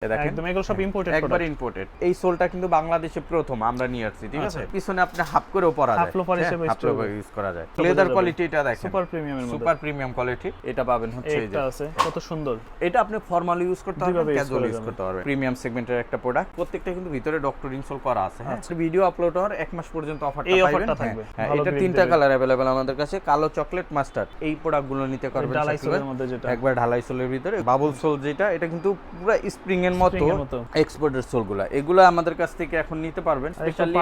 একদম এগুলো সব ইম্পোর্টেড একবার ইম্পোর্টেড। এই সোলটা কিন্তু বাংলাদেশে প্রথম আমরা নিয়ে আসছি, ঠিক আছে? পিছনে আপনি হাফ করেও পরা যায়, হাফ লোফার হিসেবে ইউজ করা যায়। লেদার কোয়ালিটি এটা দেখেন, সুপার প্রিমিয়ামের মধ্যে, সুপার প্রিমিয়াম কোয়ালিটি। এটা পাবেন হচ্ছে এই যে এটা আছে কত সুন্দর। এটা আপনি ফর্মালি ইউজ করতে পারবেন, ক্যাজুয়াল ইউজ করতে পারবেন। প্রিমিয়াম সেগমেন্টের একটা প্রোডাক্ট, প্রত্যেকটা কিন্তু ভিতরে ডক্টর ইনসোল করা আছে। হ্যাঁ, ভিডিও আপলোড হওয়ার 1 মাস পর্যন্ত অফারটা পাবেন। হ্যাঁ, এটা তিনটা কালার अवेलेबल আমাদের কাছে, কালো, চকলেট, মাস্টার্ড। এই প্রোডাক্টগুলো নিতে পারবেন ঢালাই সোলের মধ্যে, যেটা একবার ঢালাই সোলের ভিতরে বাবল সোল, যেটা এটা কিন্তু পুরো স্প্রিং এর মতো এক্সপোর্টের সোলগুলো, এগুলো আমাদের কাছ থেকে এখন নিতে পারবেন। স্পেশালি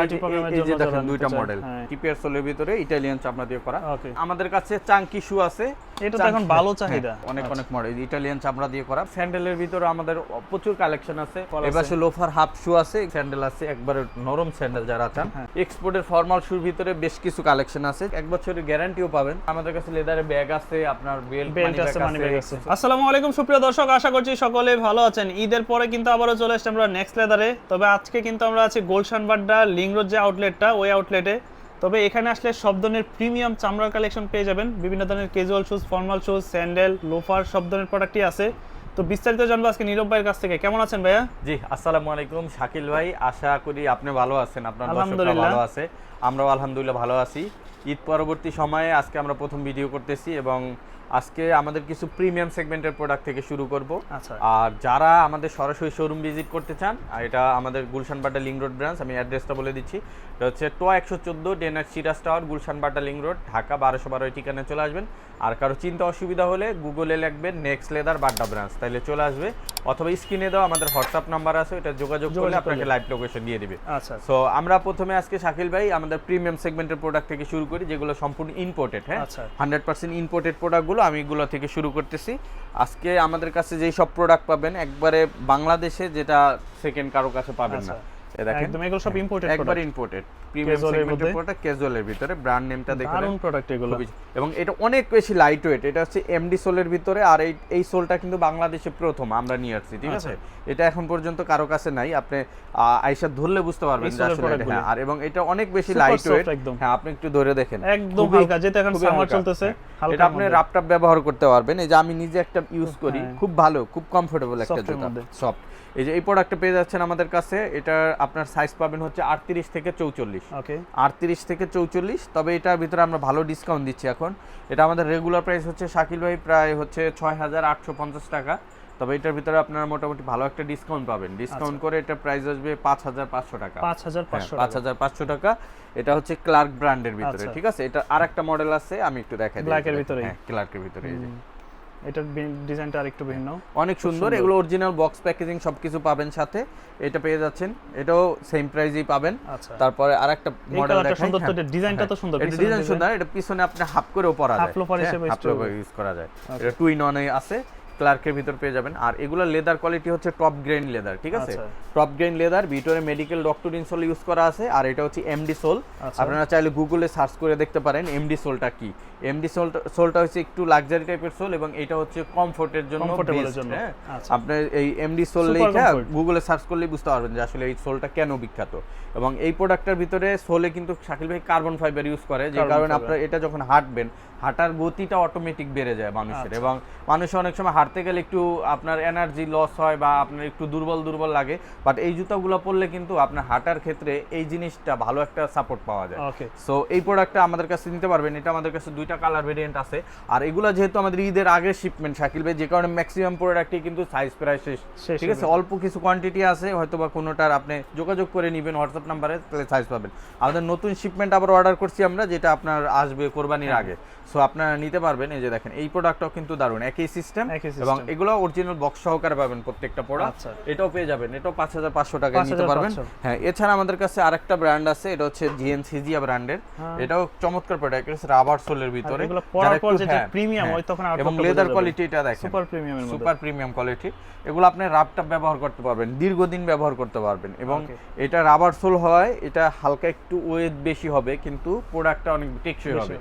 এই যে দেখেন দুইটা মডেল, টিপিআর সোলের ভিতরে ইতালিয়ান চামড়া দিয়ে করা। আমাদের কাছে চাঙ্কি শু আছে, এটা তো এখন ভালো চাহিদা, অনেক মডেল ইতালিয়ান চামড়া দিয়ে করা। স্যান্ডেলের ভিতরে আমাদের প্রচুর কালেকশন আছে। এবারে লোফার হাফ শু আছে, স্যান্ডেল আছে, একবারে নরম স্যান্ডেল যারা চান। এক্সপোর্টের ফর্মাল শুর ভিতরে বেশ কিছু কালেকশন আছে, 1 বছরের গ্যারান্টিও পাবেন। আমাদের কাছে লেদারের ব্যাগ আছে, আপনার বেল্ট আছে, মানি ব্যাগ আছে। আসসালামু আলাইকুম সুপ্রিয় দর্শক, আশা করছি সকলে ভালো আছেন। ঈদের পরে কিন্তু আবারো চলে আসছি আমরা নেক্সট লেদারে। তবে আজকে কিন্তু আমরা আছি গুলশান বাড্ডা লিংক রোড যে আউটলেটটা, ওই আউটলেটে। তবে এখানে আসলে সব ধরনের প্রিমিয়াম চামড়ার কালেকশন পেয়ে যাবেন, বিভিন্ন ধরনের casual shoes, formal shoes, sandal, loafer, সব ধরনের প্রোডাক্টই আছে। তো বিস্তারিত জানবো আজকে নীরব ভাইয়ের কাছ থেকে। কেমন আছেন ভাইয়া? জি, আসসালামু আলাইকুম শাকিল ভাই, আশা করি আপনি ভালো আছেন, আপনার দর্শকরা ভালো আছে, আমরাও আলহামদুলিল্লাহ ভালো আছি। ঈদ পরবর্তী সময়ে আজকে আমরা প্রথম ভিডিও করতেছি এবং আজকে আমাদের কিছু প্রিমিয়াম সেগমেন্টের প্রোডাক্ট থেকে শুরু করব। আর যারা আমাদের সরাসরি শোরুম ভিজিট করতে চান, এটা আমাদের Gulshan Badda link road branch, আমি অ্যাড্রেসটা বলে দিচ্ছি। এটা হচ্ছে টোয়া 114 ডেনার Siraj tower, Gulshan Badda link road, Dhaka 1212 ঠিকানায় চলে আসবেন। আর কারো চিন্তা অসুবিধা হলে গুগলে লিখবেন নেক্সট লেদার বাড্ডা ব্রাঞ্চ, তাহলে চলে আসবে। অথবা স্ক্রিনে দেওয়া আমাদের হোয়াটসঅ্যাপ নাম্বার আছে, এটা যোগাযোগ করলে আপনাকে লাইভ লোকেশন দিয়ে দিবে। সো আমরা প্রথমে আজকে শাকিল ভাই আমাদের প্রিমিয়াম সেগমেন্টের প্রোডাক্ট থেকে শুরু করি, যেগুলো সম্পূর্ণ ইম্পোর্টেড। হ্যাঁ, 100% ইম্পোর্টেড প্রোডাক্টগুলো আমি এগুলো থেকে শুরু করতেছি। আজকে আমাদের কাছে যেই সব প্রোডাক্ট পাবেন একবারে বাংলাদেশে, যেটা সেকেন্ড কারো কাছে পাবেন না। একদম এগুলো সব ইম্পোর্টেড, একবার ইম্পোর্টেড প্রিমিয়াম সেগমেন্টের প্রোডাক্ট, ক্যাজুয়ালের ভিতরে। ব্র্যান্ড নেমটা দেখুন, দারুণ প্রোডাক্ট এগুলো, এবং এটা অনেক বেশি লাইট ওয়েট। এটা হচ্ছে এমডি সোলের ভিতরে, আর এই সোলটা কিন্তু বাংলাদেশে প্রথম আমরা নিয়ে আসছি, ঠিক আছে? এটা এখন পর্যন্ত কারো কাছে নাই, আপনি আয়শা ধরলে বুঝতে পারবেন যে আসলে এটা। হ্যাঁ, আর এবং এটা অনেক বেশি লাইট ওয়েট। হ্যাঁ, আপনি একটু ধরে দেখেন, একদম হালকা, যেটা এখন সামার চলতেছে, এটা আপনি রাপটাপ ব্যবহার করতে পারবেন। এই যে আমি নিজে একটা ইউজ করি, খুব ভালো, খুব কমফোর্টেবল একটা জুতা, সফট। এই যে এই প্রোডাক্টটা পেয়ে যাচ্ছেন আমাদের কাছে, এটা আপনার সাইজ পাবেন হচ্ছে 38 থেকে 44। ওকে, 38 থেকে 44। তবে এটার ভিতরে আমরা ভালো ডিসকাউন্ট দিচ্ছি এখন। এটা আমাদের রেগুলার প্রাইস হচ্ছে শাকিল ভাই প্রায় হচ্ছে 6850 টাকা। তবে এটার ভিতরে আপনারা মোটামুটি ভালো একটা ডিসকাউন্ট পাবেন। ডিসকাউন্ট করে এটা প্রাইস আসবে 5500 টাকা। 5500 টাকা। এটা হচ্ছে ক্লার্ক ব্র্যান্ডের ভিতরে, ঠিক আছে? এটা আরেকটা মডেল আছে, আমি একটু দেখাই দিই। ব্ল্যাকের ভিতরে, হ্যাঁ, ক্লার্কের ভিতরে। এই যে এটার ডিজাইনটা আরেকটু ভিন্ন, অনেক সুন্দর। এগুলো অরিজিনাল বক্স প্যাকেজিং সবকিছু পাবেন সাথে। এটা পেয়ে যাচ্ছেন, এটাও সেম প্রাইসেই পাবেন। তারপরে আরেকটা মডেল দেখাই, সুন্দর তো ডিজাইনটা তো সুন্দর, এটা ডিজাইন সুন্দর। এটা পিছনে আপনি হাফ করেও পরা যায়, হাফ লোফার হিসেবে ইউজ করা যায়। এটা টু ইন ওয়ানে আছে, ক্লার্কের ভিতর পেয়ে যাবেন। আর এগুলো লেদার কোয়ালিটি হচ্ছে টপ গ্রেন লেদার, ঠিক আছে? টপ গ্রেন লেদার, ভিতরে মেডিকেল ডক্টর ইনসোল ইউজ করা আছে। আর এটা হচ্ছে এমডি সোল। আপনারা চাইলে গুগলে সার্চ করে দেখতে পারেন এমডি সোলটা কি। এমডি সোলটা হচ্ছে একটু লাক্সারি টাইপের সোল, এবং এটা হচ্ছে কমফোর্টের জন্য বেস্ট। হ্যাঁ, আপনি এই এমডি সোল লিখে গুগলে সার্চ করলেই বুঝতে পারবেন যে আসলে এই সোলটা কেন বিখ্যাত। এবং এই প্রোডাক্টটার ভিতরে সোলে কিন্তু শাকিল ভাই কার্বন ফাইবার ইউজ করে, যে কারণে আপনারা এটা যখন হাঁটবেন, হাঁটার গতিটা অটোমেটিক বেড়ে যায় মানুষের। এবং মানুষ অনেক সময় হাঁটতে গেলে একটু আপনার এনার্জি লস হয় বা আপনার একটু দুর্বল লাগে, বাট এই জুতাগুলো পরলে কিন্তু আপনার হাঁটার ক্ষেত্রে এই জিনিসটা ভালো একটা সাপোর্ট পাওয়া যায়। সো এই প্রোডাক্টটা আমাদের কাছে নিতে পারবেন। এটা আমাদের কাছে দুইটা কালার ভেরিয়েন্ট আছে। আর এগুলো যেহেতু আমাদের ঈদের আগের শিপমেন্ট শাকিল ভাই, যে কারণে ম্যাক্সিমাম প্রোডাক্টই কিন্তু সাইজ প্রায় শেষ, ঠিক আছে? অল্প কিছু কোয়ান্টিটি আছে, হয়তো বা কোনোটার আপনি যোগাযোগ করে নেবেন হোয়াটসঅ্যাপ নাম্বারে, তাহলে সাইজ পাবেন। আমাদের নতুন শিপমেন্ট আবার অর্ডার করছি আমরা, যেটা আপনার আসবে কোরবানির আগে। সো আপনারা নিতে পারবেন। এই যে দেখেন, এই প্রোডাক্টটাও কিন্তু দারুণ, একই সিস্টেম, এবং এগুলো অরিজিনাল বক্স সহকারে পাবেন প্রত্যেকটা প্রোডাক্ট। এটাও পেয়ে যাবেন, এটাও 5500 টাকায় নিতে পারবেন। হ্যাঁ, এছাড়া আমাদের কাছে আরেকটা ব্র্যান্ড আছে, এটা হচ্ছে জিএনসিজিয়া ব্র্যান্ডের। এটাও চমৎকার প্রোডাক্ট, এটা রাবার সোলের ভিতরে, এবং লেদার কোয়ালিটি এটা দেখেন, সুপার প্রিমিয়াম কোয়ালিটি। এগুলো আপনি রাবটাপ ব্যবহার করতে পারবেন, দীর্ঘদিন ব্যবহার করতে পারবেন। এবং এটা রাবার সোল হয়, এটা হালকা একটু ওয়েট বেশি হবে, কিন্তু প্রোডাক্টটা অনেক টেকসই হবে,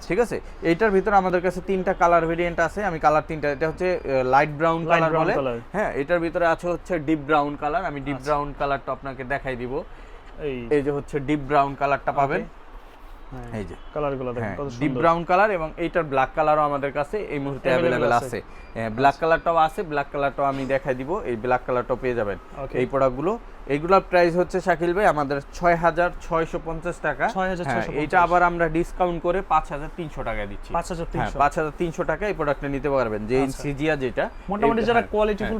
ঠিক আছে? এইটার ভিতরে আমাদের কাছে 3টা কালার ভেরিয়েন্ট আছে। আমি কালার 3টা, এটা হচ্ছে লাইট ব্রাউন কালার বলে। হ্যাঁ, এটার ভিতরে আছে হচ্ছে ডিপ ব্রাউন কালার। আমি ডিপ ব্রাউন কালারটা আপনাকে দেখাই দিব। এই যে হচ্ছে ডিপ ব্রাউন কালারটা পাবেন। এই যে কালারগুলো দেখেন কত ডিপ সুন্দর, ব্রাউন কালার, এবং এইটার ব্ল্যাক কালারও আমাদের কাছে এই মুহূর্তে অ্যাভেলেবেল আছে। ব্ল্যাক কালারটাও আছে, ব্ল্যাক কালারটাও আমি দেখাই দিব, এই ব্ল্যাক কালারটাও পেয়ে যাবেন এই প্রোডাক্টগুলো। এইগুলোর প্রাইস হচ্ছে শাকিল ভাই আমাদের 6650 টাকা। এইটা আবার আমরা ডিসকাউন্ট করে 5300 টাকায় দিচ্ছি। 5300 টাকা এই প্রোডাক্টটা নিতে পারবেন, যে ইনসিজিয়া যেটা মোটামুটি যারা কোয়ালিটিফুল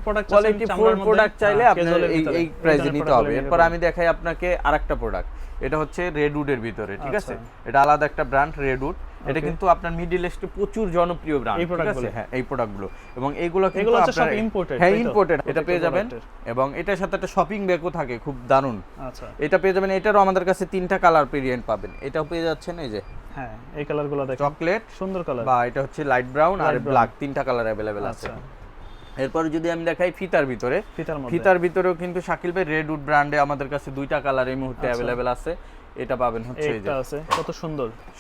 প্রোডাক্ট চাইলে আপনার এই প্রাইসে নিতে হবে। এরপর আমি দেখাই আপনাকে আরেকটা প্রোডাক্ট, এটা হচ্ছে রেডউডের ভিতরে, ঠিক আছে? এটা আলাদা একটা ব্র্যান্ড রেডউড, এটা কিন্তু আপনার মিডল ইস্টে প্রচুর জনপ্রিয় ব্র্যান্ড, ঠিক আছে? হ্যাঁ, এই প্রোডাক্টগুলো, এবং এইগুলো কিন্তু আপনারা ইম্পোর্টেড, হ্যাঁ ইম্পোর্টেড, এটা পেয়ে যাবেন। এবং এটার সাথে একটা শপিং ব্যাগও থাকে, খুব দারুণ। আচ্ছা, এটা পেয়ে যাবেন। এটারও আমাদের কাছে 3টা কালার ভেরিয়েন্ট পাবেন। এটাও পেয়ে যাচ্ছেন, এই যে হ্যাঁ এই কালারগুলো দেখেন, চকলেট, সুন্দর কালার, বা এটা হচ্ছে লাইট ব্রাউন আর ব্ল্যাক, 3টা কালার अवेलेबल আছে। এরপর যদি আমি দেখাই ফিতার ভিতরেও কিন্তু শাকিল ভাই রেডউড ব্র্যান্ডে আমাদের কাছে 2টা কালার এই মুহূর্তে अवेलेबल আছে। এটা পাবেন হচ্ছে এই যে, এটা আছে, কত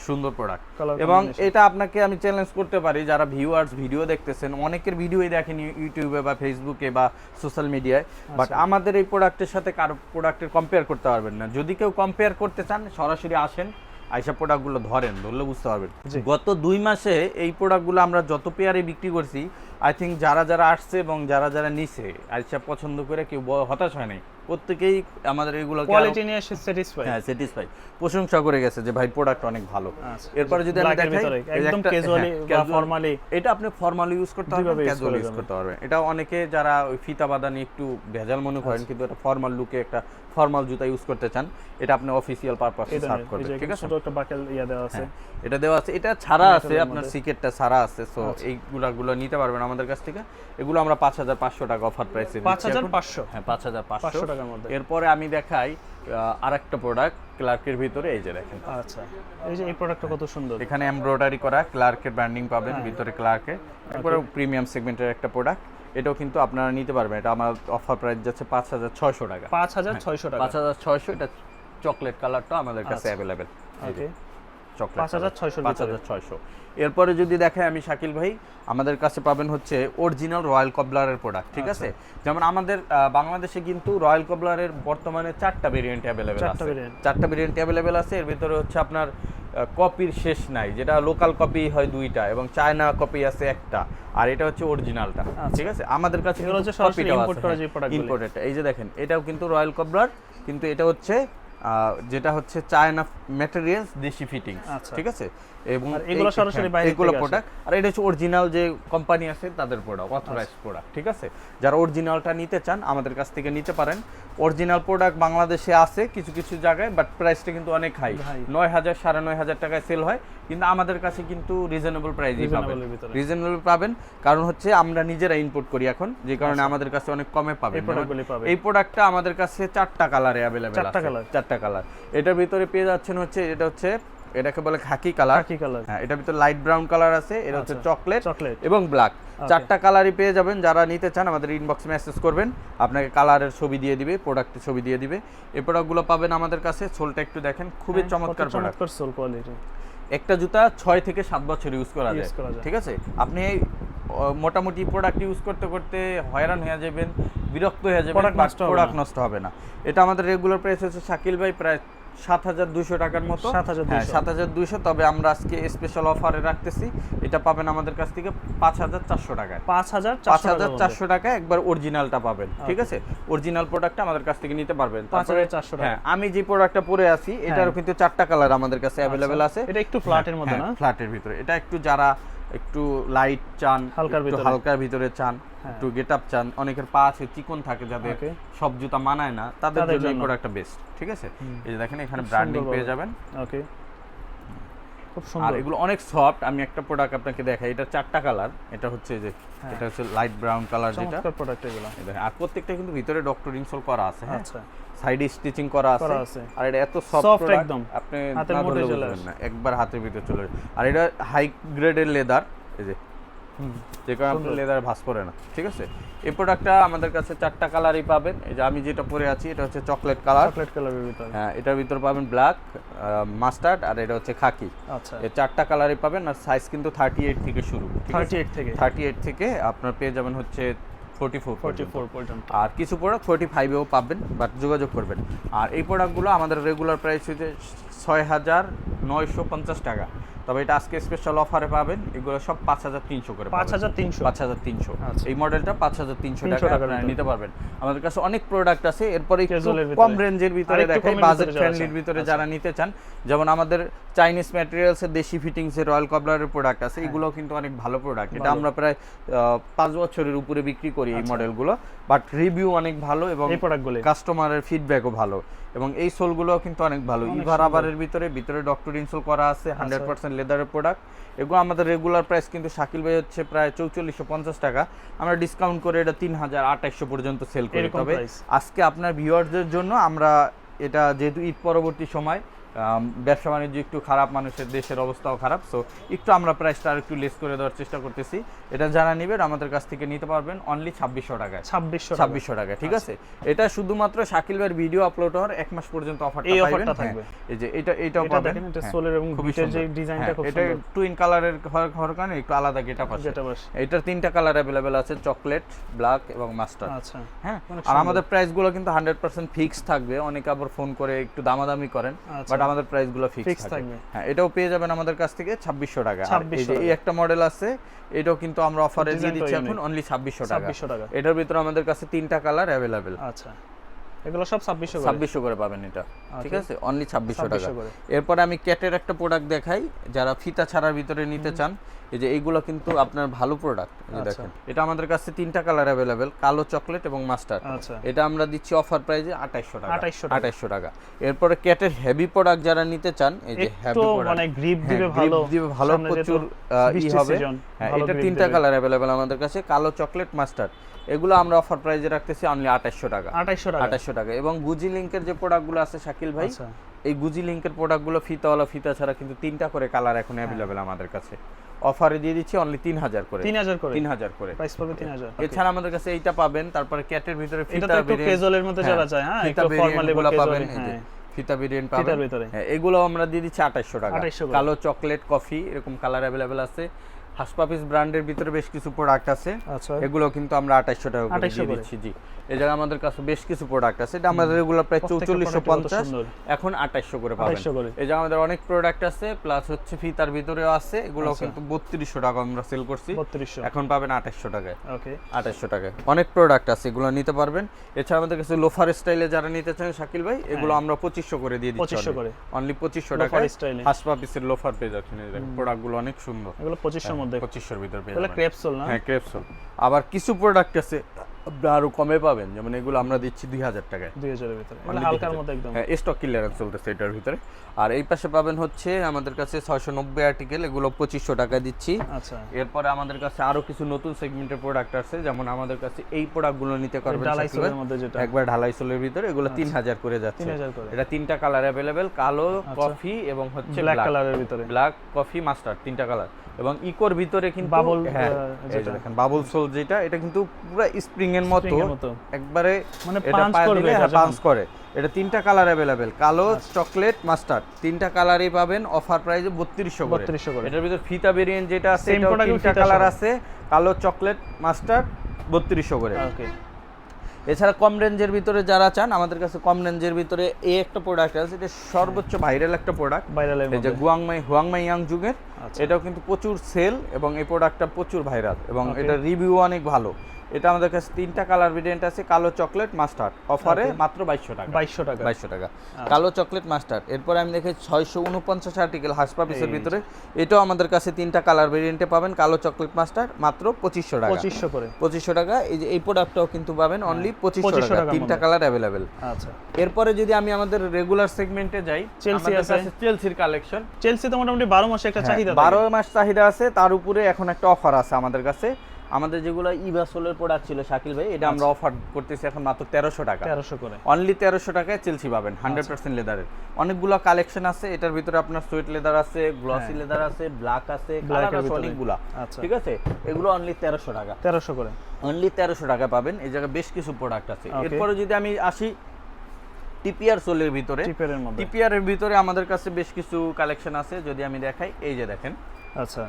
সুন্দর প্রোডাক্ট। এবং এটা আপনাকে আমি চ্যালেঞ্জ করতে পারি, যারা ভিউয়ার্স ভিডিও দেখতেছেন, অনেকের ভিডিওই দেখেন ইউটিউবে বা ফেসবুকে বা সোশ্যাল মিডিয়ায়, বাট আমাদের এই প্রোডাক্টের সাথে কারো প্রোডাক্টের কম্পেয়ার করতে পারবেন না। যদি কেউ কম্পেয়ার করতে চান, সরাসরি আসেন, আইসা প্রোডাক্টগুলো ধরলে বুঝতে পারবেন। গত 2 মাসে এই প্রোডাক্টগুলো আমরা যত পেয়ারে বিক্রি করছি, আই থিঙ্ক যারা আসছে এবং যারা নিছে, আইসা পছন্দ করে কেউ হতাশ হয় নাই, প্রত্যেকেই আমাদের এগুলো কোয়ালিটি নিয়ে স্যাটিসফাই, হ্যাঁ স্যাটিসফাই, প্রশংসা করে গেছে যে ভাই প্রোডাক্ট অনেক ভালো। এরপর যদি আমি দেখাই একদম ক্যাজুয়ালি বা ফর্মালি, এটা আপনি ফর্মালি ইউজ করতে পারবেন, ক্যাজুয়ালি ইউজ করতে পারবেন। এটা অনেকে যারা ওই ফিতা বাঁধানি একটু ভেজাল মনে করেন, কিন্তু এটা ফর্মাল লুকে একটা ফর্মাল জুতা ইউজ করতে চান, এটা আপনি অফিশিয়াল পারপাসে সার্ভ করবেন, ঠিক আছে? ছোট একটা বাকেল দেওয়া আছে, এটা দেওয়া আছে, এটা ছাড়া আছে, আপনার সিকেটটা ছাড়া আছে। সো এইগুলো নিতে পারবেন আমাদের কাছ থেকে। এগুলো আমরা 5500 টাকা অফার প্রাইসে দিচ্ছি। 5500, হ্যাঁ 5500 টাকার মধ্যে। এরপরে আমি দেখাই আরেকটা প্রোডাক্ট ক্লার্কের ভিতরে, এই যে দেখেন। আচ্ছা, এই যে এই প্রোডাক্টটা কত সুন্দর, এখানে এমব্রয়ডারি করা ক্লার্কের ব্র্যান্ডিং পাবেন ভিতরে, ক্লার্কের একবারে প্রিমিয়াম সেগমেন্টের একটা প্রোডাক্ট। এটাও কিন্তু আপনারা নিতে পারবেন। এটা আমার অফার প্রাইস যাচ্ছে 5600 টাকা। 5600 টাকা, 5600। এটা চকলেট কালারটা আমাদের কাছে अवेलेबल। ওকে, চকলেট 5600। এরপরে যদি দেখাই আমি শাকিল ভাই, আমাদের কাছে পাবেন হচ্ছে অরিজিনাল রয়্যাল কবলারের প্রোডাক্ট, ঠিক আছে? যেমন আমাদের বাংলাদেশে কিন্তু রয়্যাল কবলারের বর্তমানে 4টা ভেরিয়েন্ট अवेलेबल আছে। 4টা ভেরিয়েন্ট अवेलेबल আছে। এর ভিতরে হচ্ছে আপনার কপির শেষ নাই, যেটা লোকাল কপি হয় 2টা, এবং চায়না কপি আছে 1টা, আর এটা হচ্ছে অরিজিনালটা, ঠিক আছে? আমাদের কাছে ইম্পোর্টেড। এই যে দেখেন, এটাও কিন্তু রয়্যাল কবলার, কিন্তু এটা হচ্ছে যেটা হচ্ছে চায়না ম্যাটেরিয়ালস, দেশি ফিটিং, ঠিক আছে? এবং এগুলো সরাসরি বাইরে থেকে আসে প্রোডাক্ট, আর এটা হচ্ছে অরিজিনাল যে কোম্পানি আছে তাদের প্রোডাক্ট, অথরাইজড প্রোডাক্ট, ঠিক আছে? যারা অরিজিনালটা নিতে চান আমাদের কাছ থেকে নিতে পারেন। অরিজিনাল প্রোডাক্ট বাংলাদেশে আছে কিছু জায়গায়, বাট প্রাইসটা কিন্তু অনেক হাই, 9000 9500 টাকায় সেল হয়, কিন্তু আমাদের কাছে কিন্তু রিজনেবল প্রাইসই পাবেন, রিজনেবল পাবেন। কারণ হচ্ছে আমরা নিজেরা ইম্পোর্ট করি এখন, যে কারণে আমাদের কাছে অনেক কমে পাবেন। এই প্রোডাক্টটা আমাদের কাছে 4টা কালারে अवेलेबल আছে, 4টা কালার। এটার ভিতরে পেয়ে যাচ্ছেন হচ্ছে, এটাকে বলে খাকি কালার। হ্যাঁ, এটার ভিতরে লাইট ব্রাউন কালার আছে, এটা হচ্ছে চকলেট এবং ব্ল্যাক, 4টা কালারই পেয়ে যাবেন। যারা নিতে চান আমাদের ইনবক্সে মেসেজ করবেন, আপনাকে কালারের ছবি দিয়ে দিবে, প্রোডাক্টের ছবি দিয়ে দিবে। এই প্রোডাক্টগুলো পাবেন আমাদের কাছে। সোলটা একটু দেখেন, খুবই চমৎকার প্রোডাক্ট, সোল কোয়ালিটি। একটা জুতা 6 থেকে 7 বছর ইউজ করা যায়, ঠিক আছে? আপনি মোটামুটি প্রোডাক্ট ইউজ করতে করতে হয়রান হয়ে যাবেন, বিরক্ত হয়ে যাবেন, প্রোডাক্ট নষ্ট হবে না। এটা আমাদের রেগুলার প্রাইস হচ্ছে শাকিল ভাই প্রায় 7200 টাকার মতো, 7200। তবে আমরা আজকে স্পেশাল অফারে রাখতেছি, এটা পাবেন আমাদের কাছ থেকে 5400 টাকায়। 5400 টাকায় একবার অরিজিনালটা পাবেন, ঠিক আছে? অরিজিনাল প্রোডাক্টটা আমাদের কাছ থেকে নিতে পারবেন 5400 টাকা। হ্যাঁ, আমি যে প্রোডাক্টটা পরে আছি এটারও কিন্তু 4টা কালার আমাদের কাছে अवेलेबल আছে। এটা একটু ফ্ল্যাটের মধ্যে, না ফ্ল্যাটের ভিতরে। এটা একটু যারা একটু লাইট চান, হালকার ভিতরে চান, একটু গেটআপ চান, অনেকের পা আছে চিকন থাকে, যাদের সব জুতা মানায় না, তাদের জন্য এই প্রোডাক্টটা বেস্ট, ঠিক আছে? এই যে দেখেন, এখানে ব্র্যান্ডিং পেয়ে যাবেন। ওকে, খুব সুন্দর। আর এগুলো অনেক সফট। আমি একটা প্রোডাক্ট আপনাকে দেখাই, এটা 4টা কালার। এটা হচ্ছে যে, এটা হচ্ছে লাইট ব্রাউন কালার, যেটা প্রোডাক্ট এগুলো। আর প্রত্যেকটা কিন্তু ভিতরে ডক্টর ইনসোল করা আছে, হ্যাঁ, সাইডে স্টিচিং করা আছে। আর এটা এত সফট একদম, আপনি হাতের মধ্যে চলে আসবে না, একবার হাতের ভিতরে চলে আসবে। আর এটা হাই গ্রেডের লেদার, এই যে কারণে আপনি লেদার ভাঁজ করে না, ঠিক আছে? এই প্রোডাক্টটা আমাদের কাছে 4টা কালারই পাবেন। এই যে আমি যেটা পরে আছি এটা হচ্ছে চকলেট কালারের ভিতরে, হ্যাঁ, এটার ভিতরে পাবেন ব্ল্যাক, মাস্টার্ড, আর এটা হচ্ছে খাকি। আচ্ছা, এই 4টা কালারই পাবেন। আর সাইজ কিন্তু 38 থেকে শুরু, 38 থেকে আপনার পেয়ে যাবেন হচ্ছে 44 পর্যন্ত। আর কিছু প্রোডাক্ট 45 এও পাবেন, বাট যোগাযোগ করবেন। আর এই প্রোডাক্টগুলো আমাদের রেগুলার প্রাইস হচ্ছে 6000 950 টাকা, তবে এটা আজকে স্পেশাল অফারে পাবেন। এগুলো সব 5300 করে, 5300 এই মডেলটা 5300 টাকা আপনারা নিতে পারবেন। আমাদের কাছে অনেক প্রোডাক্ট আছে। এরপরে একটু কম রেঞ্জের ভিতরে দেখাই, বাজেট ফ্রেন্ডলির ভিতরে যারা নিতে চান, যেমন আমাদের চাইনিজ ম্যাটেরিয়ালসের দেশি ফিটিংসের রয়্যাল কবলারের প্রোডাক্ট আছে, এগুলো কিন্তু অনেক ভালো প্রোডাক্ট। এটা আমরা প্রায় 5 বছরের উপরে বিক্রি করি এই মডেলগুলো, বাট রিভিউ অনেক ভালো এবং কাস্টমারের ফিডব্যাকও ভালো, এবং এই সোলগুলো কিন্তু অনেক ভালো। ইভা রাবারের ভিতরে ডক্টর ইনসোল করা আছে, 100% লেদারের প্রোডাক্ট। এগুলো আমাদের রেগুলার প্রাইস কিন্তু শাকিল ভাই হচ্ছে প্রায় 4450 টাকা, আমরা ডিসকাউন্ট করে এটা 3800 পর্যন্ত সেল করি। তবে আজকে আপনার ভিউয়ারদের জন্য আমরা এটা, যেহেতু ঈদ পরবর্তী সময় ব্যবসা বাণিজ্য একটু খারাপ, মানুষের দেশের অবস্থাও খারাপ, সো একটু আমরা প্রাইসটা আর একটু লেস করে দেওয়ার চেষ্টা করতেছি। এটা যারা নেবেন আমাদের কাছ থেকে নিতে পারবেন অনলি 2600 টাকায়, 2600 টাকা, ঠিক আছে। এটা শুধুমাত্র শাকিল ভাইয়ের ভিডিও আপলোড হওয়ার 1 মাস পর্যন্ত অফারটা থাকবে। এই যে এটাও পাবেন, এটা সোলের এবং বিটের যে ডিজাইনটা খুব সুন্দর, এটা টুইন কালারের হওয়ার কারণে একটু আলাদা গেটআপ আছে। এটার 3টা কালার अवेलेबल আছে, চকলেট, ব্ল্যাক এবং মাস্টার্ড। আচ্ছা, হ্যাঁ, আর আমাদের প্রাইসগুলো কিন্তু 100% ফিক্স থাকবে। অনেকে আবার ফোন করে একটু দামাদামি করেন, বাট আমাদের প্রাইসগুলো ফিক্স থাকবে। হ্যাঁ, এটাও পেয়ে যাবেন আমাদের কাছ থেকে 2600 টাকা। এই একটা মডেল আছে, এটাও কিন্তু আমরা অফারে দিয়ে দিচ্ছি এখন অনলি 2600 টাকা। এটার ভিতরে আমাদের কাছে 3টা কালার अवेलेबल। আচ্ছা, এগুলো সব 2600 করে পাবেন এটা, ঠিক আছে, অনলি 2600 টাকা। এরপর আমি ক্যাটের একটা প্রোডাক্ট দেখাই, যারা ফিতা ছাড়ার ভিতরে নিতে চান। এই যে এইগুলো কিন্তু আপনার ভালো প্রোডাক্ট, এই যে দেখেন, এটা আমাদের কাছে 3টা কালার अवेलेबल, কালো, চকলেট এবং মাস্টার্ড। এটা আমরা দিচ্ছি অফার প্রাইসে 2800 টাকা। এরপরে ক্যাটের হেভি প্রোডাক্ট যারা নিতে চান, এই যে হেভি প্রোডাক্ট, মানে গ্রিপ দিবে ভালো, প্রচুর হবে। হ্যাঁ, এটা 3টা কালার अवेलेबल আমাদের কাছে, কালো, চকলেট, মাস্টার্ড। এগুলো আমরা অফার প্রাইসে রাখতেছি অনলি 2800 টাকা। এবং গুজি লিংকের যে প্রোডাক্টগুলো আছে শাকিল ভাই, এই গুজি লিংকের প্রোডাক্টগুলো ফিতাওয়ালা, ফিতা ছাড়া কিন্তু 3টা করে কালার এখন अवेलेबल আমাদের কাছে। অফারে দিয়ে দিচ্ছি অনলি 3000 করে, 3000 করে প্রাইস পড়বে 3000। এছাড়া আমাদের কাছে এইটা পাবেন। তারপরে ক্যাটের ভিতরে ফিতা একটু ক্যাজুয়ালের মধ্যে যারা চায়, হ্যাঁ, একটু ফর্মাল লেভেল পাবেন, ফিতা ভেরিয়েন্ট পাবেন। হ্যাঁ, এগুলো আমরা দিয়ে দিচ্ছি 2800 টাকা। কালো, চকলেট, কফি এরকম কালার अवेलेबल আছে। হাসপাপিস ব্র্যান্ডের ভিতরে বেশ কিছু প্রোডাক্ট আছে, এগুলো কিন্তু আমরা 2800 টাকা করে দিয়ে দিচ্ছি। জি, এই জায়গায় আমাদের কাছে বেশ কিছু প্রোডাক্ট আছে, এটা আমাদের রেগুলার প্রায় 4450, এখন 2800 করে পাবেন। এই জায়গায় আমাদের অনেক প্রোডাক্ট আছে, প্লাস হচ্ছে ফিতার ভিতরেও আছে, এগুলো কিন্তু 3200 টাকা আমরা সেল করছি, এখন পাবেন 2800 টাকায়। ওকে, 2800 টাকায় অনেক প্রোডাক্ট আছে, এগুলো নিতে পারবেন। এছাড়া আমাদের কাছে লোফার স্টাইলে যারা নিতে চান শাকিল ভাই, এগুলো আমরা 2500 করে দিয়ে দিচ্ছি, অনলি 2500 টাকায় হাসপাপিসের লোফার পেয়ে যাচ্ছেন। এই দেখেন, প্রোডাক্টগুলো অনেক সুন্দর, এগুলো 2500 মধ্যে, 2500 এর ভিতর পেয়ে যাবেন। ক্রেপসোল না? হ্যাঁ, ক্রেপসোল। আবার কিছু প্রোডাক্ট আছে আরো কমে পাবেন, যেমন এগুলো আমরা দিচ্ছি 2000 টাকায়, 2000 এর ভিতরে, মানে হালকার মধ্যে একদম। হ্যাঁ, স্টক ক্লিয়ারেন্স চলতেছে এটার ভিতরে। আর এই পাশে পাবেন হচ্ছে আমাদের কাছে 690 আর্টিকেল, এগুলো 2500 টাকা দিচ্ছি। আচ্ছা, এরপরে আমাদের কাছে আরো কিছু নতুন সেগমেন্টের প্রোডাক্ট আছে, যেমন আমাদের কাছে এই প্রোডাক্টগুলো নিতে পারবেন ঢালাইসোলের মধ্যে, যেটা একবার ঢালাইসোলের ভিতরে, এগুলো 3000 করে যাচ্ছে। এটা 3টা কালার अवेलेबल, কালো, কফি এবং হচ্ছে ব্ল্যাক কালারের ভিতরে, ব্ল্যাক, কফি, মাস্টার্ড, 3টা কালার। এবং ইকোর ভিতরে কিন্তু বাবল, হ্যাঁ, যেটা দেখেন বাবল সোল, যেটা এটা কিন্তু পুরো স্প্রিং এর মতো একবারে, মানে এটা পাঞ্চ করে। এটা 3টা কালার अवेलेबल, কালো, চকলেট, মাস্টার্ড, 3টা কালারই পাবেন অফার প্রাইসে 3200 করে। এটার ভিতর ফিতা ভেরিয়েন্ট যেটা আছে, এটাও 3টা কালার আছে, কালো, চকলেট, মাস্টার্ড, 3200 করে। ওকে। এছাড়া কম রেঞ্জের ভিতরে যারা চান, আমাদের কাছে কম রেঞ্জের ভিতরে এই একটা প্রোডাক্ট আছে, এটা সর্বোচ্চ ভাইরাল একটা প্রোডাক্ট, এই যে হুয়াংমাই ইয়াং যুগের। এটাও কিন্তু প্রচুর সেল এবং এই প্রোডাক্টটা প্রচুর ভাইরাল এবং এটা রিভিউ অনেক ভালো। এটা আমাদের কাছে 3টা কালার ভেরিয়েন্ট আছে, কালো, চকলেট, মাস্টার্ড, অফারে মাত্র 2200 টাকা, কালো, চকলেট, মাস্টার্ড। এরপর আমি দেখি 649 আর্টিকেল হাসপাপিসের ভিতরে, এটাও আমাদের কাছে 3টা কালার ভেরিয়েন্টে পাবেন, কালো, চকলেট, মাস্টার্ড, মাত্র 2500 টাকা, 2500 টাকা। এই যে এই প্রোডাক্টটাও কিন্তু পাবেন অনলি 2500 টাকা, 3টা কালার अवेलेबल। আচ্ছা, এরপরে যদি আমি আমাদের রেগুলার সেগমেন্টে যাই, চেলসি আছে, চেলসির কালেকশন। চেলসি তো মোটামুটি 12 মাসে একটা চাহিদা, 12 মাস চাহিদা আছে, তার উপরে এখন একটা অফার আছে আমাদের কাছে। আমাদের যেগুলো ইভাসোলের প্রোডাক্ট ছিল শাকিল ভাই, এটা আমরা অফার করতেছি এখন মাত্র 1300 টাকা, 1300 করে, অনলি 1300 টাকায় চেলসি পাবেন 100% লেদারের। অনেকগুলো কালেকশন আছে, এটার ভিতরে আপনার সুইট লেদার আছে, গ্লসি লেদার আছে, ব্ল্যাক আছে, কালার আছে অনেকগুলা, ঠিক আছে। এগুলো অনলি 1300 টাকা, 1300 করে, অনলি 1300 টাকা পাবেন। এই জায়গায় বেশ কিছু প্রোডাক্ট আছে। এরপরে যদি আমি আসি টিপিআর সোলের ভিতরে, টিপিআর এর ভিতরে আমাদের কাছে বেশ কিছু কালেকশন আছে, যদি আমি দেখাই, এই যে দেখেন। আচ্ছা,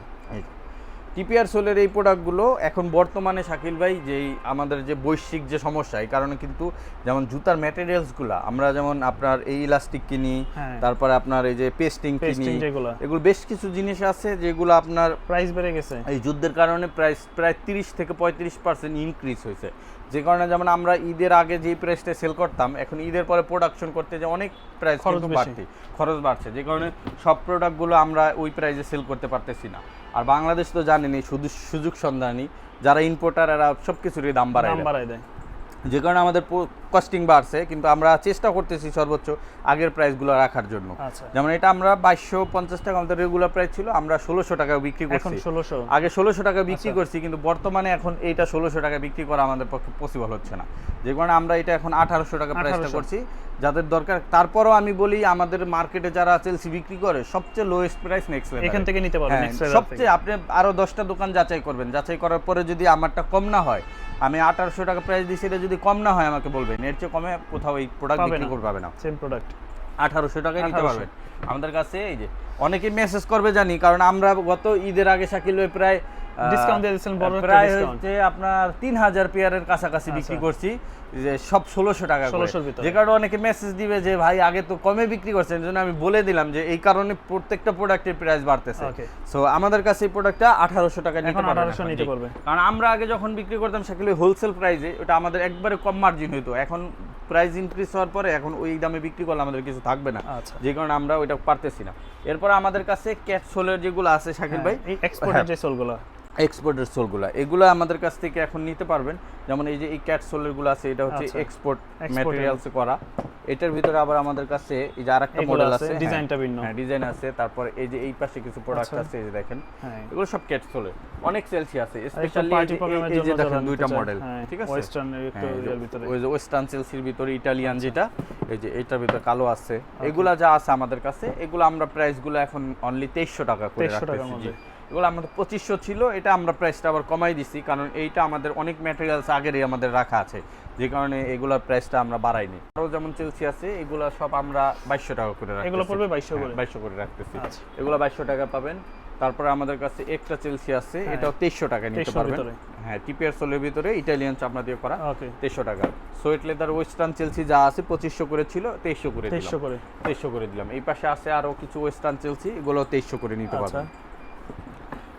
টিপিআর সোলের এই প্রোডাক্টগুলো এখন বর্তমানে শাকিল ভাই যেই আমাদের যে বৈশ্বিক যে সমস্যা, এই কারণে কিন্তু যেমন জুতার ম্যাটেরিয়ালসগুলো আমরা যেমন আপনার এই ইলাস্টিক কিনি, তারপরে আপনার এই যে পেস্টিং কিনি, এগুলো বেশ কিছু জিনিস আছে যেগুলো আপনার প্রাইস বেড়ে গেছে। এই যুদ্ধের কারণে প্রাইস প্রায় 30 থেকে 35% ইনক্রিজ হয়েছে, যে কারণে যেমন আমরা ঈদের আগে যেই প্রাইসটা সেল করতাম এখন ঈদের পরে প্রোডাকশন করতে যে অনেক প্রাইস খরচ বাড়ছে, যে কারণে সব প্রোডাক্টগুলো আমরা ওই প্রাইসে সেল করতে পারতেছি না। আর বাংলাদেশ তো জানেনই শুধু সুযোগ সন্ধানী, যারা ইম্পোর্টার এরা সব কিছুরই দাম বাড়ায় দেয়, যে কারণে আমাদের কস্টিং বাড়ছে, কিন্তু আমরা চেষ্টা করতেছি সর্বোচ্চ আগের প্রাইসগুলো রাখার জন্য। যেমন এটা আমরা 2250 টাকা আমাদের রেগুলার প্রাইস ছিল, আমরা 1600 টাকা বিক্রি করছি, আগে 1600 টাকা বিক্রি করছি, কিন্তু বর্তমানে এখন এইটা 1600 টাকা বিক্রি করা আমাদের পক্ষে পসিবল হচ্ছে না, যে কারণে আমরা এটা এখন 1800 টাকা প্রাইসটা করছি যাদের দরকার। তারপরও আমি বলি আমাদের মার্কেটে যারা চেলসি বিক্রি করে সবচেয়ে লোয়েস্ট প্রাইস নেক্সট লেদার, এখান থেকে নিতে পারবেন। সবচেয়ে আপনি আরো 10টা দোকান যাচাই করবেন, যাচাই করার পরে যদি আমারটা কম না হয়, আমি 1800 টাকা প্রাইস দিই, সেটা যদি কম না হয় আমাকে বলবেন, এর চেয়ে কমে কোথাও এই প্রোডাক্ট বিক্রি করতে পারবে না। সেম প্রোডাক্ট 1800 টাকায় নিতে পারবেন আমাদের কাছে। এই যে অনেকে মেসেজ করবে জানি, কারণ আমরা গত ঈদের আগে শাকিল ভাই প্রায় ডিসকাউন্ট দিয়ে দিয়েছেন, বড় প্রায় হচ্ছে আপনার 3000 পেয়ারের কাছাকাছি বিক্রি করছি, যে সব 1600 টাকা করে, যে কারণে অনেকে মেসেজ দিবে যে ভাই আগে তো কমে বিক্রি করছেন, এজন্য আমি বলে দিলাম যে এই কারণে প্রত্যেকটা প্রোডাক্টের প্রাইস বাড়তেছে। সো আমাদের কাছে এই প্রোডাক্টটা 1800 টাকা নিতে পারবেন, কারণ আমরা আগে যখন বিক্রি করতাম শাকিল ভাই হোলসেল প্রাইসে, ওটা আমাদের একবারে কম মার্জিন হইতো, এখন প্রাইস ইনক্রিজ হওয়ার পরে এখন ওই দামে বিক্রি করলে আমাদের কিছু থাকবে না, যে কারণে আমরা ওইটা পারতেছি না। এরপর আমাদের কাছে ক্যাট সোলের যেগুলো আছে শাকিল ভাই, এক্সপোর্টের যে সোলগুলো, এক্সপোর্টের সোলগুলো, এগুলো আমাদের কাছ থেকে এখন নিতে পারবেন। যেমন এই যে এই ক্যাট সোলেরগুলো আছে, এটা হচ্ছে এক্সপোর্ট ম্যাটেরিয়ালসে করা। এটার ভিতরে আবার আমাদের কাছে এই যে আরেকটা মডেল আছে, ডিজাইনটা ভিন্ন, হ্যাঁ ডিজাইন আছে। তারপর এই যে এই পাশে কিছু প্রোডাক্ট আছে, এই যে দেখেন এগুলো সব ক্যাট সোলের, অনেক সেলসি আছে, স্পেশালি এই যে দেখেন দুইটা মডেল, ঠিক আছে, ওয়েস্টার্নের একটু এর ভিতরে, ওই যে ওয়েস্টার্ন সেলসির ভিতরে ইতালিয়ান যেটা, এই যে এটার ভিতরে কালো আছে, এগুলা যা আছে আমাদের কাছে, এগুলো আমরা প্রাইসগুলো এখন অনলি 2300 টাকা করে রাখতেছি। এগুলো আমাদের 2500 ছিল, এটা আমরা প্রাইসটা আবার কমাই দিছি, কারণ এইটা আমাদের অনেক ম্যাটেরিয়ালস আগেরই আমাদের রাখা আছে, যে কারণে এগুলোর প্রাইসটা আমরা বাড়াইনি। আরও যেমন চেলসি আছে, এগুলো সব আমরা 2200 টাকা করে রাখতেছি, এগুলো পড়বে 2200 করে রাখতেছি, এগুলো 2200 টাকা পাবেন। তারপরে আমাদের কাছে একটা চেলসি আছে, এটাও 2300 টাকা নিতে পারবেন, হ্যাঁ টিপিআর সোলের ভিতরে ইটালিয়ান চামড়া দিয়ে করা, 2300 টাকা। সোয়েট লেদার ওয়েস্টার্ন চেলসি যা আছে 2500 করে ছিল, 2300 করে দিলাম। এই পাশে আছে আরো কিছু ওয়েস্টার্ন চেলসি, এগুলো 2300 করে নিতে পারবেন।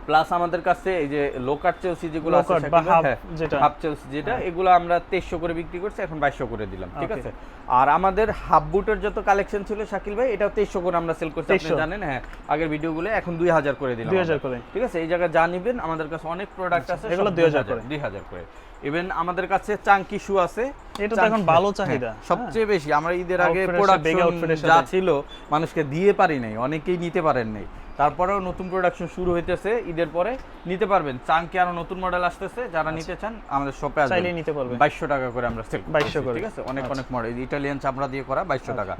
প্লাস আমাদের কাছে এই যে লোকার চেলসি যেগুলো আছে, হাফ চেলসি যেটা, এগুলো আমরা 2300 করে বিক্রি করছি, এখন 2200 করে দিলাম, ঠিক আছে। আর আমাদের হাফ বুটের যত কালেকশন ছিল শাকিল ভাই, এটাও 2300 করে আমরা সেল করছি, আপনি জানেন, হ্যাঁ আগের ভিডিওগুলো, এখন 2000 করে দিলাম, 2000 করে, ঠিক আছে। এই জায়গা জানিবেন আমাদের কাছে অনেক প্রোডাক্ট আছে, এগুলো 2000 করে। ইভেন আমাদের কাছে চাঙ্কি শু আছে, এটা তো এখন ভালো চাহিদা, সবচেয়ে বেশি। আমরা ঈদের আগে প্রোডাকশন যা ছিল মানুষকে দিয়ে পারি নাই, অনেকেই নিতে পারেন নাই, তারপরেও নতুন প্রোডাকশন শুরু হইতেছে, ঈদের পরে নিতে পারবেন। চাঙ্কি আরো নতুন মডেল আসতেছে, যারা নিতে চান আমাদের শপে আসবেন, চাইলে নিতে পারবেন। 2200 টাকা করে আমরা সেল 2200 করে, ঠিক আছে। অনেক মডেল ইটালিয়ান চামড়া দিয়ে করা, 2200 টাকা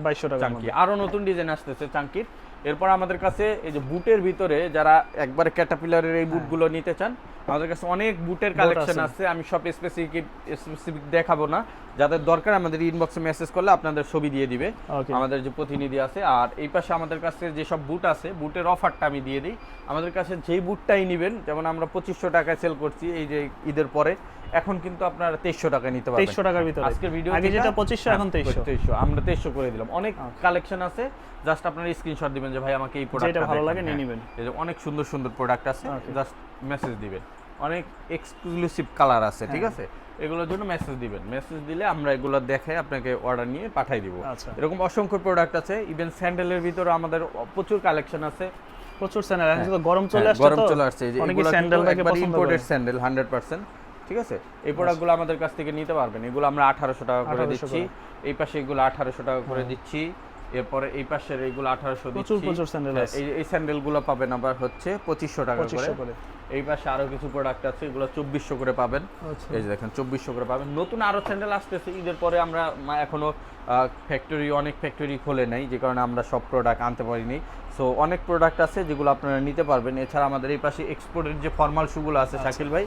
চাঙ্কি। আরো নতুন ডিজাইন আসতেছে চাঙ্কির। এরপর আমাদের কাছে এই যে বুটের ভিতরে যারা একবারে ক্যাটারপিলারের এই বুটগুলো নিতে চান, আমাদের কাছে অনেক বুটের কালেকশন আছে, আমি সব স্পেসিফিক দেখাবো না, যাদের দরকার আমাদের ইনবক্সে মেসেজ করলে আপনাদের ছবি দিয়ে দিবে আমাদের যে প্রতিনিধি আছে। আর এই পাশে আমাদের কাছে যে সব বুট আছে, বুটের অফারটা আমি দিয়ে দিই। আমাদের কাছে যেই বুটটাই নেবেন, যেমন আমরা 2500 টাকায় সেল করছি এই যে ঈদের পরে, এখন কিন্তু আপনারা 2300 টাকায় নিতে পারবেন, 2300 টাকার ভিতরে। আজকের ভিডিও আগে যেটা 2500, এখন 2300, আমরা 2300 করে দিলাম। অনেক কালেকশন আছে, জাস্ট আপনারা স্ক্রিনশট দিবেন যে ভাই আমাকে এই প্রোডাক্টটা ভালো লাগে নিয়ে নেবেন। এই যে অনেক সুন্দর সুন্দর প্রোডাক্ট আছে, জাস্ট মেসেজ দিবেন। অনেক এক্সক্লুসিভ কালার আছে, ঠিক আছে, এগুলোর জন্য মেসেজ দিবেন। মেসেজ দিলে আমরা এগুলো দেখে আপনাকে অর্ডার নিয়ে পাঠিয়ে দিব। এরকম অসংখ্য প্রোডাক্ট আছে। ইভেন স্যান্ডেলের ভিতরে আমাদের প্রচুর কালেকশন আছে, প্রচুর স্যান্ডেল। এখন তো গরম চলে আসছে, এই যে এগুলো স্যান্ডেল একবার ইম্পোর্টেড স্যান্ডেল 100%, ঠিক আছে। এই প্রোডাক্টগুলো আমাদের কাছ থেকে নিতে পারবেন। এগুলো আমরা 1800 টাকা করে দিচ্ছি, এই পাশে এগুলো 1800 টাকা করে দিচ্ছি, এরপরে এই পাশের এইগুলো 1800 দিচ্ছি। প্রচুর স্যান্ডেল আছে। এই স্যান্ডেলগুলো পাবেন আবার হচ্ছে 2500 টাকা করে। এই পাশে আরো কিছু প্রোডাক্ট আছে, এগুলো 2400 করে পাবেন। এই যে দেখেন 2400 করে পাবেন। নতুন আরো স্যান্ডেল আসতেছে ঈদের পরে, আমরা এখনো অনেক ফ্যাক্টরি খোলে নাই, যে কারণে আমরা সব প্রোডাক্ট আনতে পারিনি। সো অনেক প্রোডাক্ট আছে যেগুলো আপনারা নিতে পারবেন। এছাড়া আমাদের এই পাশে এক্সপোর্টের যে ফর্মাল শুগুলো আছে শাকিল ভাই,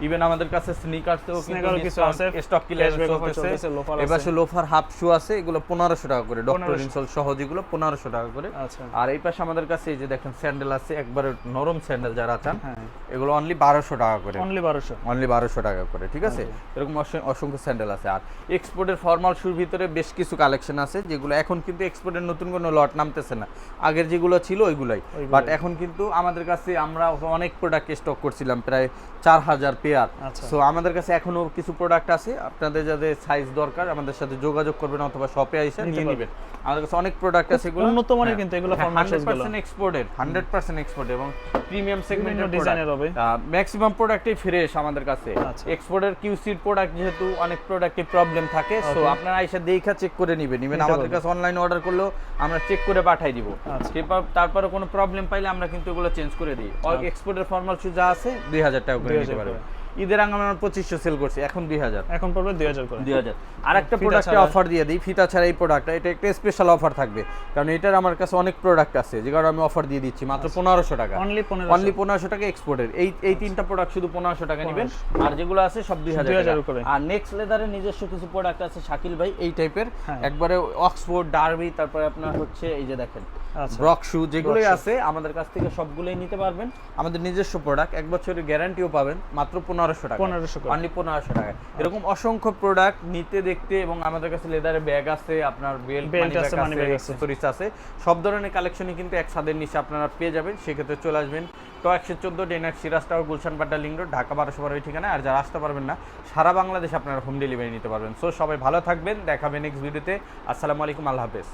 ইভেন আমাদের কাছে স্নিকারসেও Sneaker কিছু আছে, স্টক ক্লিয়ারেন্স cashback offer চলতেছে। চলতেছে, loafer এবার আছে। লোফার হাফ শু আছে, এগুলো 1500 টাকা করে, ডক্টর 1500 ইনসোল সহ যেগুলো 1500 টাকা করে। আচ্ছা আর এই পাশে আমাদের কাছে এই যে দেখেন স্যান্ডেল আছে, একবারে নরম স্যান্ডেল যারা চান, হ্যাঁ এগুলো অনলি 1200 টাকা করে, অনলি 1200। অনলি 1200 টাকা করে, ঠিক আছে। এরকম অসংখ্য স্যান্ডেল আছে। আর এক্সপোর্টের ফর্মাল শুর ভিতরে বেশ কিছু কালেকশন আছে, যেগুলো এখন কিন্তু এক্সপোর্টের নতুন কোনো লট নামতেছে না, আগের যেগুলো ছিল ওইগুলাই। বাট এখন কিন্তু আমাদের কাছে আমরা অনেক প্রোডাক্ট স্টক করছিলাম, প্রায় 4000 পেয়ার। আচ্ছা। সো আমাদের কাছে এখনো কিছু প্রোডাক্ট আছে, আপনাদের যাদের সাইজ দরকার আমাদের সাথে যোগাযোগ করবেন অথবা শপে এসে নিয়ে নেবেন। আমাদের কাছে অনেক প্রোডাক্ট আছে, এগুলো উন্নত মানের কিন্তু এগুলো ফরমাল শুজ গুলো 100% এক্সপোর্টেড, 100% এক্সপোর্ট এবং প্রিমিয়াম সেগমেন্টের ডিজাইনের হবে। ম্যাক্সিমাম প্রোডাক্টই ফ্রেশ আমাদের কাছে। আচ্ছা। এক্সপোর্টের কিউসির প্রোডাক্ট যেহেতু অনেক প্রোডাক্টে প্রবলেম থাকে, সো আপনারা আইসা দেখা চেক করে নেবেন। আমাদের কাছে অনলাইন অর্ডার করলেও আমরা চেক করে পাঠাই দিব। তারপরে কোনো প্রবলেম পাইলে আমরা কিন্তু এগুলো চেঞ্জ করে দিই। এক্সপোর্টের ফর্মাল শু যা আছে 2000 টাকা করে নিতে পারবেন। ঈদের আগে আমরা 2500 সেল করছি, এখন 2000, এখন পড়বে 2000 করে। 2000। আর একটা প্রোডাক্টে অফার দিয়ে দিই, ফিতা ছাড়া এই প্রোডাক্টটা, এটা একটা স্পেশাল অফার থাকবে, কারণ এটার আমার কাছে অনেক প্রোডাক্ট আছে, যে কারণে আমি অফার দিয়ে দিচ্ছি মাত্র 1500 টাকা, অনলি অনলি 1500 টাকা এক্সপোর্টের। এই তিনটা প্রোডাক্ট শুধু 1500 টাকা নেবেন, আর যেগুলো আছে সব 2000 করে। আর নেক্সট লেদারের নিজস্ব কিছু প্রোডাক্ট আছে শাকিল ভাই, এই টাইপের একবারে অক্সফোর্ড, ডার্বি, তারপরে আপনার হচ্ছে এই যে দেখেন ব্রক শু, যেগুলোই আছে আমাদের কাছ থেকে সবগুলোই নিতে পারবেন। আমাদের নিজস্ব প্রোডাক্ট, 1 বছরের গ্যারান্টিও পাবেন মাত্র 1500 টাকা, 1500 করে। অনলি 1500 টাকা। এরকম অসংখ্য প্রোডাক্ট নিতে দেখতে, এবং আমাদের কাছে লেদারের ব্যাগ আছে, আপনার বেল্ট আছে, মানি ব্যাগ আছে, অ্যাকসেসরিজ আছে, সব ধরনের কালেকশনই কিন্তু এক ছাদের নিচে আপনারা পেয়ে যাবেন। সেক্ষেত্রে চলে আসবেন তো 114 ডেনার Siraj tower, Gulshan Badda link road, Dhaka 1212 ঠিকানা। আর যারা আসতে পারবেন না, সারা বাংলাদেশ আপনারা হোম ডেলিভারি নিতে পারবেন। সো সবাই ভালো থাকবেন, দেখাবেন নেক্সট ভিডিওতে। আসসালামু আলাইকুম, আল্লাহ হাফেজ।